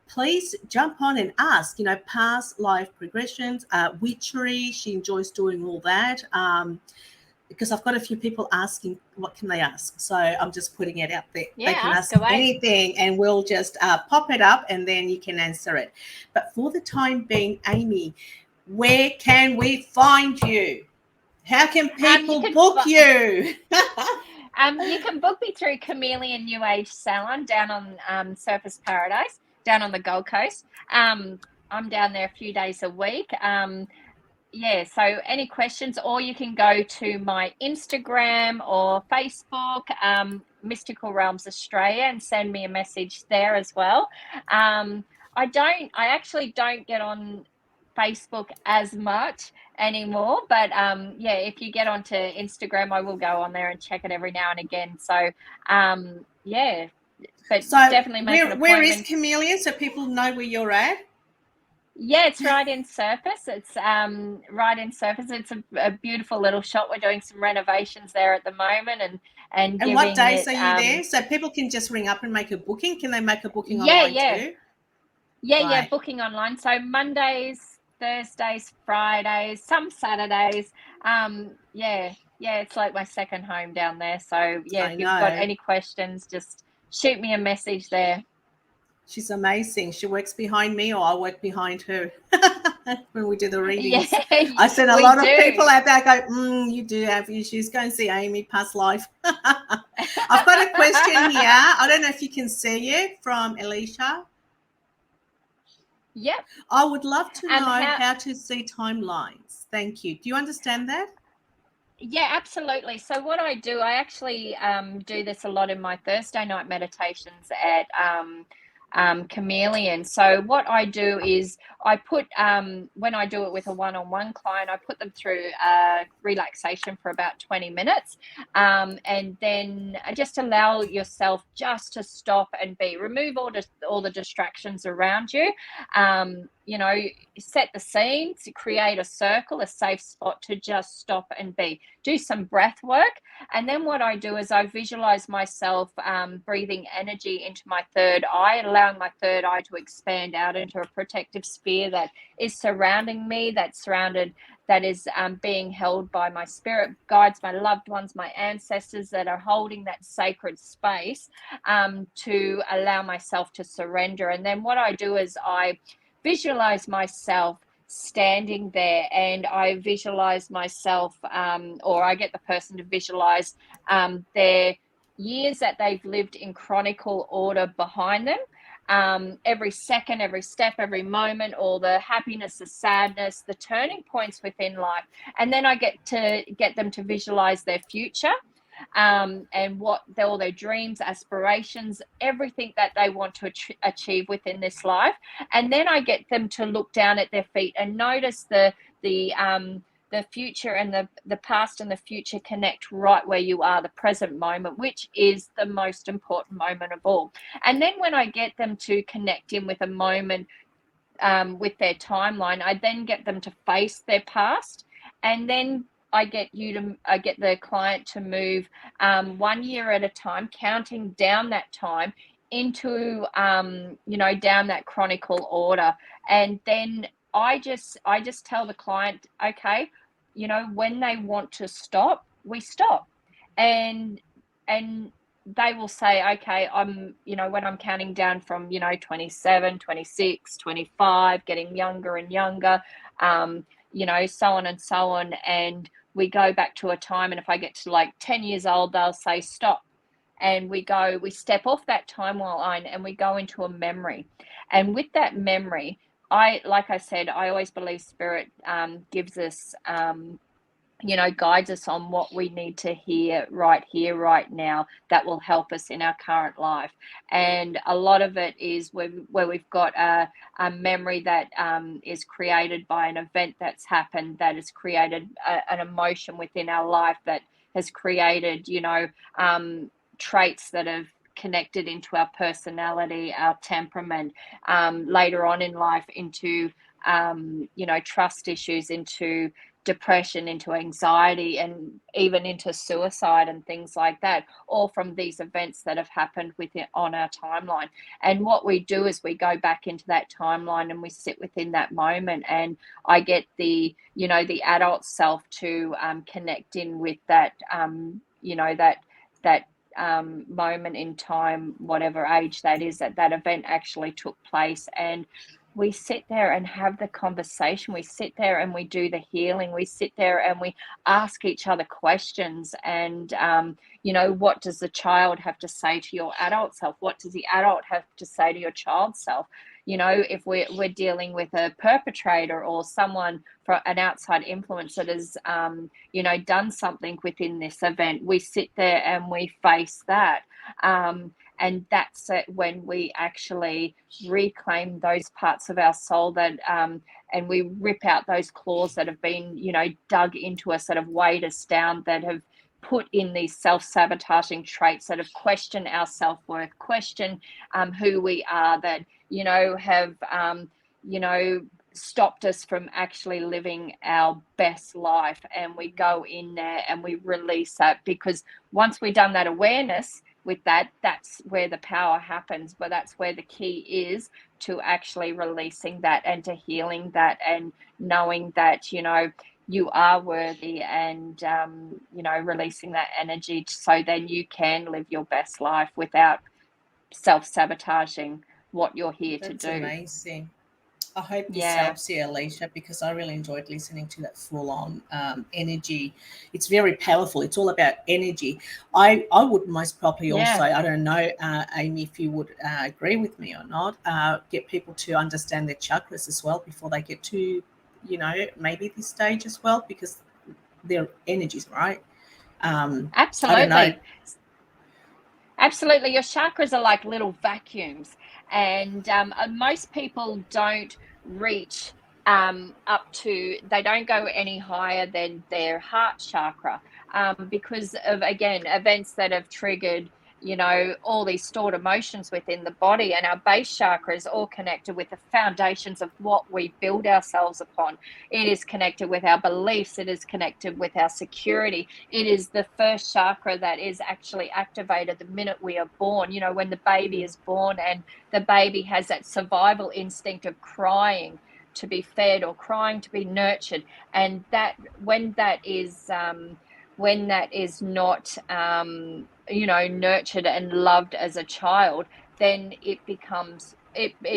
S1: please jump on and ask, past life progressions, witchery. She enjoys doing all that. Because I've got a few people asking, what can they ask? So I'm just putting it out there.
S2: Yeah,
S1: they can ask anything and we'll just pop it up and then you can answer it. But for the time being, Amy, where can we find you? How can people book you?
S2: You can book me through Chameleon New Age Salon down on Surfers Paradise, down on the Gold Coast. I'm down there a few days a week. So any questions, or you can go to my Instagram or Facebook, Mystical Realms Australia, and send me a message there as well. I actually don't get on Facebook as much anymore, but if you get onto Instagram, I will go on there and check it every now and again. So but definitely make an appointment.
S1: Where is Chameleon, so people know where you're at?
S2: Yeah, it's right in Surfers. It's right in Surfers. It's a beautiful little shop. We're doing some renovations there at the moment, and
S1: what days are you there? So people can just ring up and make a booking. Can they make a booking online too?
S2: Yeah, booking online. So Mondays, Thursdays, Fridays, some Saturdays. It's like my second home down there. So if you've got any questions, just shoot me a message there.
S1: She's amazing. She works behind me, or I work behind her when we do the readings.
S2: Yeah,
S1: I said a lot of people out there go, you do have issues. Go and see Amy, past life. I've got a question here. I don't know if you can see it, from Alicia.
S2: Yep.
S1: I would love to know how to see timelines. Thank you. Do you understand that?
S2: Yeah, absolutely. So what I do, I actually do this a lot in my Thursday night meditations at Chameleon. So what I do is I put, when I do it with a one-on-one client, I put them through relaxation for about 20 minutes. And then just allow yourself just to stop and be, remove all the distractions around you. Set the scene, to create a circle, a safe spot to just stop and be. Do some breath work. And then what I do is I visualize myself breathing energy into my third eye, allowing my third eye to expand out into a protective sphere that is surrounding me, that is being held by my spirit guides, my loved ones, my ancestors, that are holding that sacred space to allow myself to surrender. And then what I do is I visualize myself standing there, and I visualize myself, or I get the person to visualize their years that they've lived in chronicle order behind them. Every second, every step, every moment, all the happiness, the sadness, the turning points within life. And then I get them to visualize their future, and what all their dreams, aspirations, everything that they want to achieve within this life. And then I get them to look down at their feet and notice the future and the past and the future connect right where you are, the present moment, which is the most important moment of all. And then when I get them to connect in with a moment with their timeline, I then get them to face their past, and then I get the client to move 1 year at a time, counting down that time into down that chronicle order. And then I just tell the client, okay, when they want to stop, we stop. And they will say, okay, I'm, when I'm counting down from, 27, 26, 25, getting younger and younger, so on and so on. And we go back to a time, and if I get to like 10 years old, they'll say stop, and we step off that timeline and we go into a memory. And with that memory, like I said, I always believe spirit gives us guides us on what we need to hear right here, right now, that will help us in our current life. And a lot of it is where we've got a memory that is created by an event that's happened, that has created an emotion within our life, that has created, traits that have connected into our personality, our temperament, later on in life into, trust issues, into depression, into anxiety, and even into suicide and things like that, all from these events that have happened on our timeline. And what we do is we go back into that timeline and we sit within that moment, and I get the adult self to connect in with that moment in time, whatever age that is, that event actually took place. And we sit there and have the conversation. We sit there and we do the healing. We sit there and we ask each other questions. And, what does the child have to say to your adult self? What does the adult have to say to your child self? If we're dealing with a perpetrator or someone for an outside influence that has, done something within this event, we sit there and we face that. And that's it, when we actually reclaim those parts of our soul that, and we rip out those claws that have been, dug into us, that have weighed us down, that have put in these self-sabotaging traits, that have questioned our self-worth, questioned who we are, that, have, stopped us from actually living our best life. And we go in there and we release that, because once we've done that awareness with that, that's where the power happens. But that's where the key is to actually releasing that and to healing that, and knowing that, you are worthy, and, releasing that energy so then you can live your best life without self-sabotaging what you're here to do.
S1: That's amazing. I hope this
S2: Yeah.
S1: helps you, Alicia, because I really enjoyed listening to that full-on energy. It's very powerful. It's all about energy. I would most probably also, I don't know, Amy, if you would agree with me or not, get people to understand their chakras as well before they get to, maybe this stage as well, because their energies, right?
S2: Absolutely.
S1: I don't know.
S2: Absolutely. Your chakras are like little vacuums, and most people don't reach they don't go any higher than their heart chakra, because of, again, events that have triggered, all these stored emotions within the body. And our base chakra is all connected with the foundations of what we build ourselves upon. It is connected with our beliefs. It is connected with our security. It is the first chakra that is actually activated the minute we are born. When the baby is born, and the baby has that survival instinct of crying to be fed or crying to be nurtured. And that when that is not nurtured and loved as a child, then it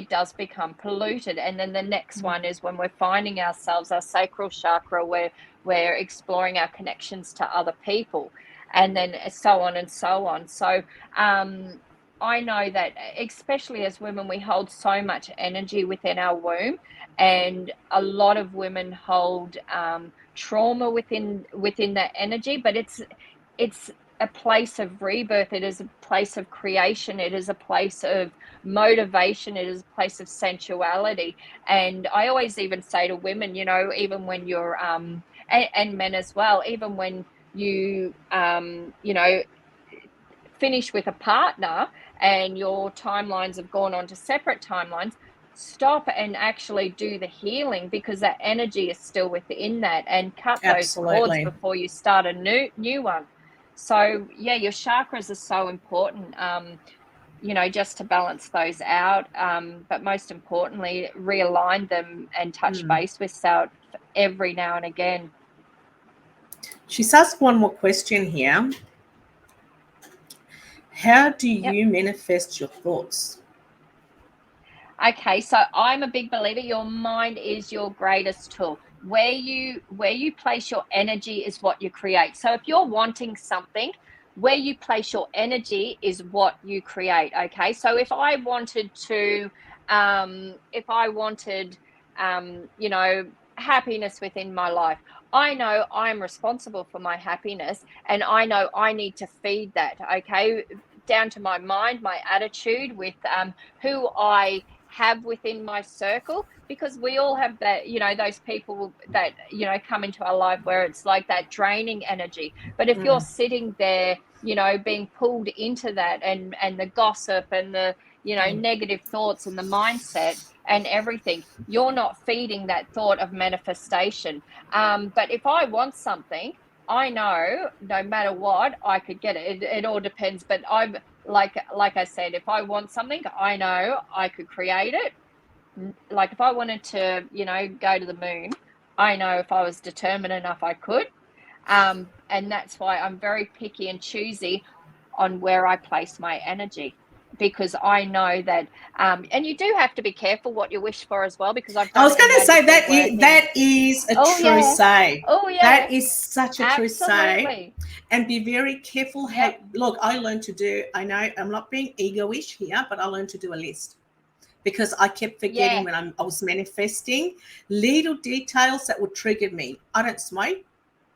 S2: does become polluted. And then the next one is when we're finding ourselves, our sacral chakra, where we're exploring our connections to other people, and then so on and so on. So I know that, especially as women, we hold so much energy within our womb, and a lot of women hold trauma within that energy. But it's a place of rebirth. It is a place of creation. It is a place of motivation. It is a place of sensuality. And I always even say to women, even when you're and men as well, even when you finish with a partner and your timelines have gone on to separate timelines, stop and actually do the healing, because that energy is still within that, and cut those cords before you start a new one. So yeah, your chakras are so important, just to balance those out, but most importantly, realign them and touch base with self every now and again.
S1: She's asked one more question here. How do you manifest your thoughts?
S2: Okay, so I'm a big believer your mind is your greatest tool. Where you place your energy is what you create. So if you're wanting something, where you place your energy is what you create. Okay. So if I wanted you know, happiness within my life, I know I'm responsible for my happiness and I know I need to feed that. Okay. Down to my mind, my attitude with who I have within my circle, because we all have that, you know, those people that, you know, come into our life where it's like that draining energy. But if you're
S1: Mm.
S2: sitting there, you know, being pulled into that and the gossip and the, you know,
S1: Mm.
S2: negative thoughts and the mindset and everything, you're not feeding that thought of manifestation. But if I want something, I know no matter what I could get it. It all depends. But I'm like I said, if I want something, I know I could create it. Like if I wanted to, you know, go to the moon, I know if I was determined enough, I could. And that's why I'm very picky and choosy on where I place my energy, because I know that, and you do have to be careful what you wish for as well, because I've
S1: I
S2: done
S1: was
S2: it in
S1: going to say
S2: magical
S1: that
S2: working.
S1: that is a
S2: Oh
S1: true
S2: yeah,
S1: say.
S2: oh yeah,
S1: That is such a true say.
S2: absolutely.
S1: And be very careful how,
S2: Yep,
S1: look, I learned to do, I know I'm not being egoish here, but I learned to do a list because I kept forgetting
S2: yeah,
S1: when I was manifesting little details that would trigger me. I don't smoke.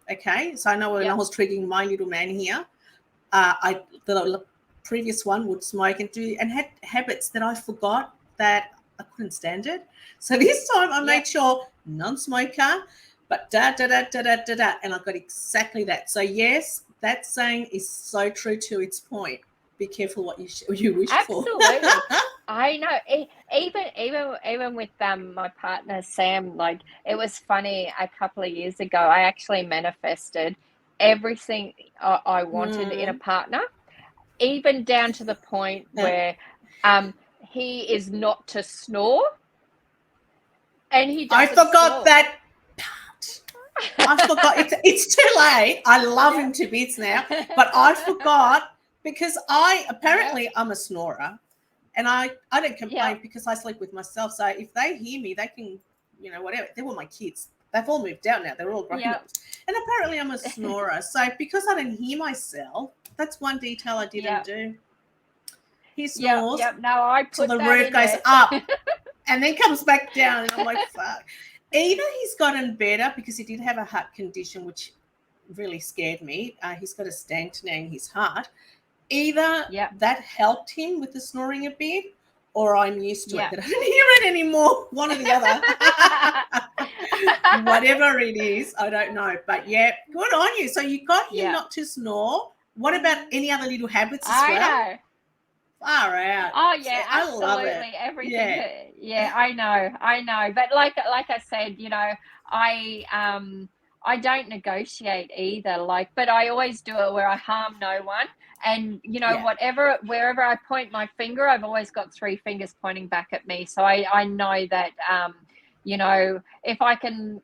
S1: Okay. So I know when I
S2: yep,
S1: was triggering my little man here, the previous one would smoke and had habits that I forgot that I couldn't stand it. So this time I
S2: yep.
S1: made sure non-smoker, but da da da da da da da, and I got exactly that. So yes, that saying is so true to its point. Be careful what you wish for.
S2: Absolutely. I know. Even with my partner Sam, like it was funny a couple of years ago, I actually manifested everything I wanted in a
S1: Mm.
S2: partner, even down to the point where um he is not to snore and he
S1: I
S2: doesn't
S1: forgot
S2: snore.
S1: that part. I forgot. It's too late. I love
S2: Yep.
S1: him to bits now, but I forgot because I
S2: Yep.
S1: apparently I'm a snorer, and I don't complain
S2: Yep.
S1: because I sleep with myself. So if they hear me, they can, you know, whatever. They were my kids. They've all moved out now. They're all grown
S2: Yep.
S1: ups, and apparently I'm a snorer. So because I didn't hear myself, that's one detail I didn't
S2: Yep.
S1: do. He
S2: Yep.
S1: snores
S2: Yep. No, I
S1: till
S2: put
S1: the
S2: that
S1: roof
S2: in
S1: goes
S2: it.
S1: up and then comes back down, and I'm like, fuck. Either he's gotten better because he did have a heart condition, which really scared me. He's got a stent now in his heart. Either
S2: Yep.
S1: that helped him with the snoring a bit, or I'm used to it
S2: Yep.
S1: that I don't hear it anymore. One or the other. Whatever it is, I don't know. But yeah, good on you. So you got him
S2: Yeah,
S1: not to snore. What about any other little habits as
S2: I
S1: well?
S2: know.
S1: Far out.
S2: Oh
S1: See,
S2: yeah,
S1: I love it.
S2: absolutely. Everything.
S1: Yeah.
S2: Yeah, I know. I know. But like I said, you know, I don't negotiate either. Like, but I always do it where I harm no one. And you know,
S1: Yeah.
S2: wherever I point my finger, I've always got three fingers pointing back at me. So I know that you know, if I can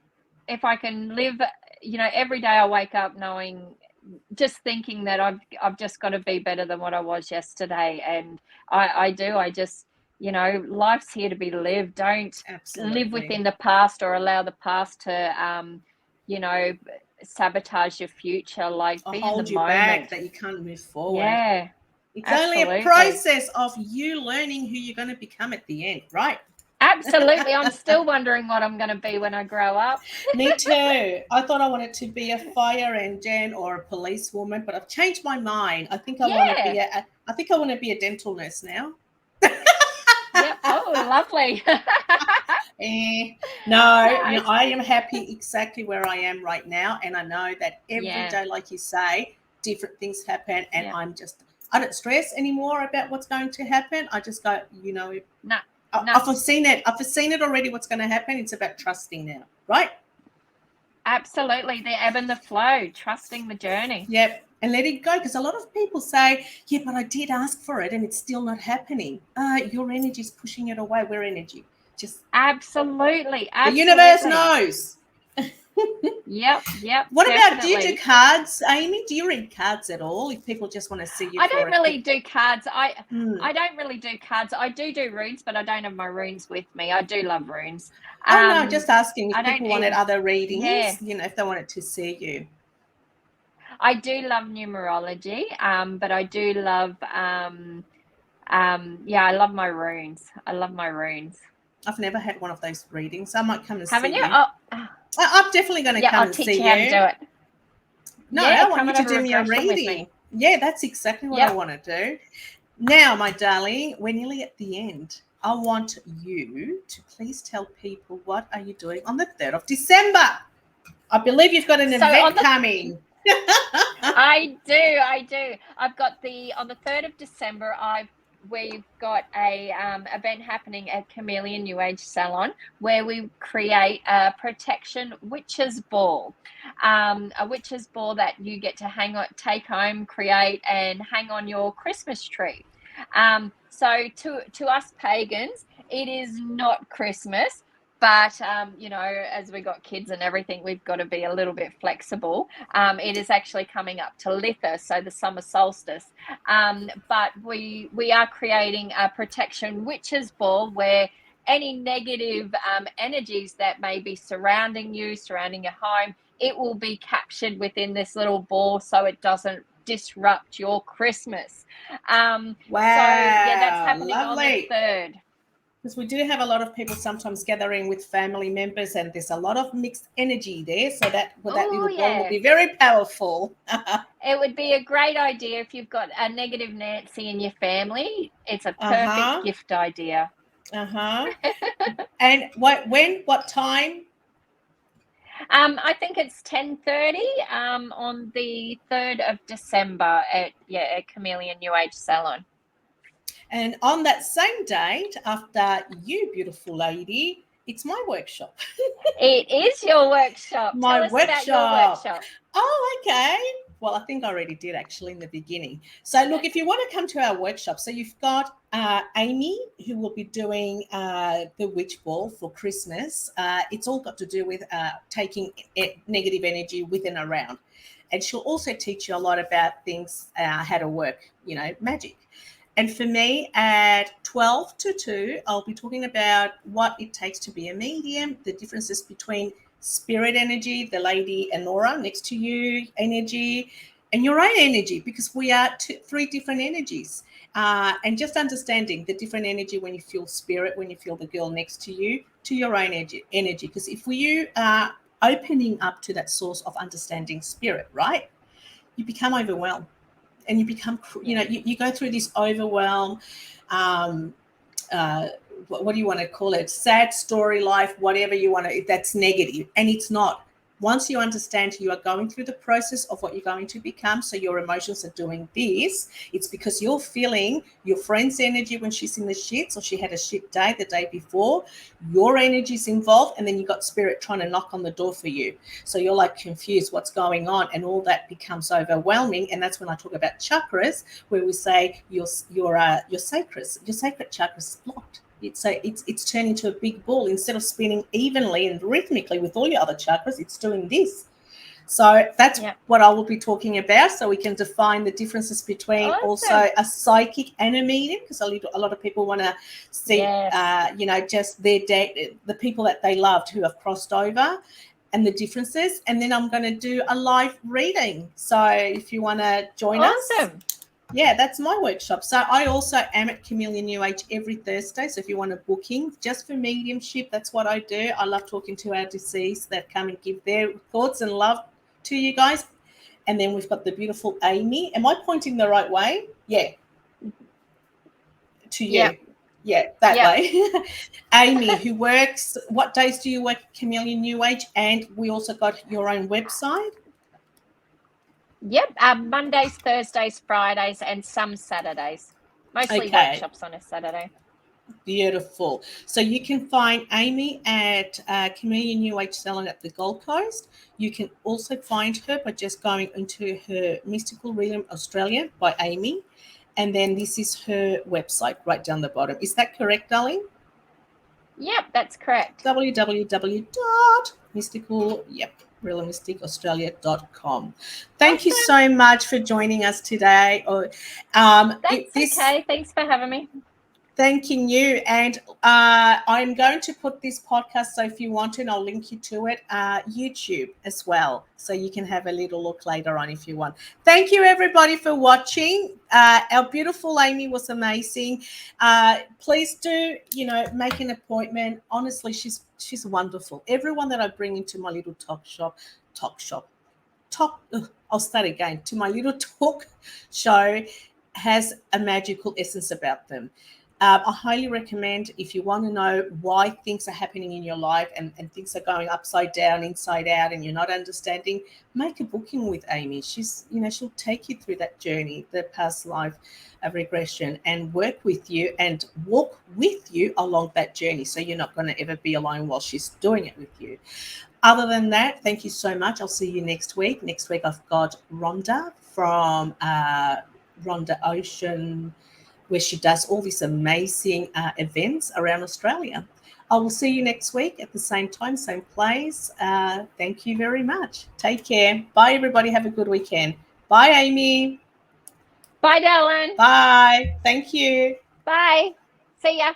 S2: live, you know, every day I wake up knowing, just thinking that I've just got to be better than what I was yesterday, and I do. I just, you know, life's here to be lived. Don't live
S1: Absolutely.
S2: within the past or allow the past to, you know, sabotage your future. Like
S1: Or
S2: be in the
S1: hold you back
S2: moment.
S1: that you can't move forward.
S2: Yeah,
S1: It's only a
S2: absolutely.
S1: process of you learning who you're going to become at the end, right?
S2: Absolutely. I'm still wondering what I'm going to be when I grow up.
S1: Me too. I thought I wanted to be a fire engine or a policewoman, but I've changed my mind. I think I want to be
S2: Yeah.
S1: I think I want to be a dental nurse now.
S2: Yep. Oh, lovely.
S1: Eh, no, you know,
S2: Nice.
S1: I am happy exactly where I am right now, and I know that every
S2: Yeah.
S1: day, like you say, different things happen, and
S2: Yeah.
S1: I don't stress anymore about what's going to happen. I just go, you know,
S2: No. No.
S1: I've seen it. I've seen it already. What's going to happen? It's about trusting now, right?
S2: Absolutely, the ebb and the flow, trusting the journey.
S1: Yep. And let it go, because a lot of people say, "Yeah, but I did ask for it, and it's still not happening." Your energy is pushing it away. We're energy. Just
S2: Absolutely,
S1: the universe
S2: absolutely.
S1: knows.
S2: Yep.
S1: What about, do you
S2: Definitely.
S1: do cards, Amy? Do you read cards at all if people just want to see you
S2: I
S1: for
S2: don't
S1: a
S2: really
S1: quick...
S2: do cards.
S1: Hmm.
S2: I don't really do cards. I do runes, but I don't have my runes with me. I do love runes.
S1: Oh, no, just asking
S2: I
S1: if
S2: don't
S1: people wanted
S2: even.
S1: other
S2: Yeah,
S1: readings, if they wanted to see you.
S2: I do love numerology. But I do love. Yeah, I love my runes. I love my runes.
S1: I've never had one of those readings. I might come and
S2: Haven't
S1: see
S2: you?
S1: you.
S2: Oh,
S1: I'm definitely going to
S2: yeah.
S1: come
S2: I'll
S1: and
S2: teach
S1: see
S2: you how to
S1: you.
S2: do it.
S1: No,
S2: Yeah,
S1: I want
S2: come
S1: you
S2: and
S1: to
S2: have a
S1: do me a
S2: regression with
S1: reading.
S2: me.
S1: Yeah, that's exactly what I
S2: Yep.
S1: want to do. Now, my darling, we're nearly at the end. I want you to please tell people, what are you doing on the 3rd of December? I believe you've got an
S2: So
S1: event coming.
S2: I do. I've got on the 3rd of December. We've got a event happening at Chameleon New Age Salon where we create a protection witches ball, a witches ball that you get to take home, create, and hang on your Christmas tree. So to us pagans, it is not Christmas. But as we got kids and everything, we've got to be a little bit flexible. It is actually coming up to Litha, so the summer solstice. But we are creating a protection witches ball where any negative energies that may be surrounding your home, it will be captured within this little ball so it doesn't disrupt your Christmas.
S1: Wow,
S2: So yeah, that's happening
S1: lovely.
S2: on the 3rd.
S1: Because we do have a lot of people sometimes gathering with family members, and there's a lot of mixed energy there. So that little ball will be very powerful.
S2: It would be a great idea if you've got a negative Nancy in your family. It's a perfect gift idea.
S1: And what time?
S2: I think it's 10:30 on the 3rd of December at Chameleon New Age Salon.
S1: And on that same date, after you, beautiful lady, it's my workshop.
S2: It is your workshop.
S1: My
S2: Tell us
S1: workshop.
S2: about your workshop.
S1: Oh, okay. Well, I think I already did actually in the beginning. So look, if you want to come to our workshop, so you've got Amy, who will be doing the witch ball for Christmas. It's all got to do with taking negative energy within and around. And she'll also teach you a lot about things, how to work, magic. And for me, at 12 to 2, I'll be talking about what it takes to be a medium, the differences between spirit energy, the lady Enora next to you energy, and your own energy, because we are three different energies. And just understanding the different energy when you feel spirit, when you feel the girl next to you, to your own energy. Because if you are opening up to that source of understanding spirit, right, you become overwhelmed. And you become, you go through this overwhelm, what do you want to call it? Sad story life, whatever you want to, that's negative. And it's not. Once you understand you are going through the process of what you're going to become, so your emotions are doing this, it's because you're feeling your friend's energy when she's in the shits, or she had a shit day the day before, your energy is involved, and then you got spirit trying to knock on the door for you. So you're like confused what's going on, and all that becomes overwhelming. And that's when I talk about chakras, where we say your sacred chakra is blocked. It's turning into a big ball. Instead of spinning evenly and rhythmically with all your other chakras, it's doing this. So that's what I will be talking about, so we can define the differences between also a psychic and a medium, because a lot of people want to see, just their the people that they loved who have crossed over, and the differences. And then I'm going to do a live reading. So if you want to join us. Yeah, that's my workshop. So I also am at Chameleon New Age every Thursday. So if you want a booking just for mediumship, that's what I do. I love talking to our deceased that come and give their thoughts and love to you guys. And then we've got the beautiful Amy. Am I pointing the right way? Yeah. To you. Yeah, that way. Amy, who works, what days do you work at Chameleon New Age? And we also got your own website.
S2: Yep, Mondays, Thursdays, Fridays, and some Saturdays. Mostly workshops on a Saturday.
S1: Beautiful. So you can find Amy at Chameleon New Age Salon at the Gold Coast. You can also find her by just going into her Mystical Realm Australia by Amy. And then this is her website right down the bottom. Is that correct, darling?
S2: Yep, that's correct.
S1: www.mystical, realmysticaustralia.com. Thank you so much for joining us today.
S2: That's okay. Thanks for having me.
S1: Thanking you. And I'm going to put this podcast, so if you want to, and I'll link you to it, YouTube as well. So you can have a little look later on if you want. Thank you, everybody, for watching. Our beautiful Amy was amazing. Please do, make an appointment. Honestly, she's wonderful. Everyone that I bring into my little I'll start again. To my little talk show has a magical essence about them. I highly recommend, if you want to know why things are happening in your life and things are going upside down, inside out, and you're not understanding, make a booking with Amy. She'll take you through that journey, the past life of regression, and work with you and walk with you along that journey. So you're not going to ever be alone while she's doing it with you. Other than that, thank you so much. I'll see you next week. Next week, I've got Rhonda from Rhonda Ocean, where she does all these amazing events around Australia. I will see you next week at the same time, same place. Thank you very much. Take care. Bye, everybody. Have a good weekend. Bye, Amy.
S2: Bye, Dylan.
S1: Bye. Thank you.
S2: Bye. See ya.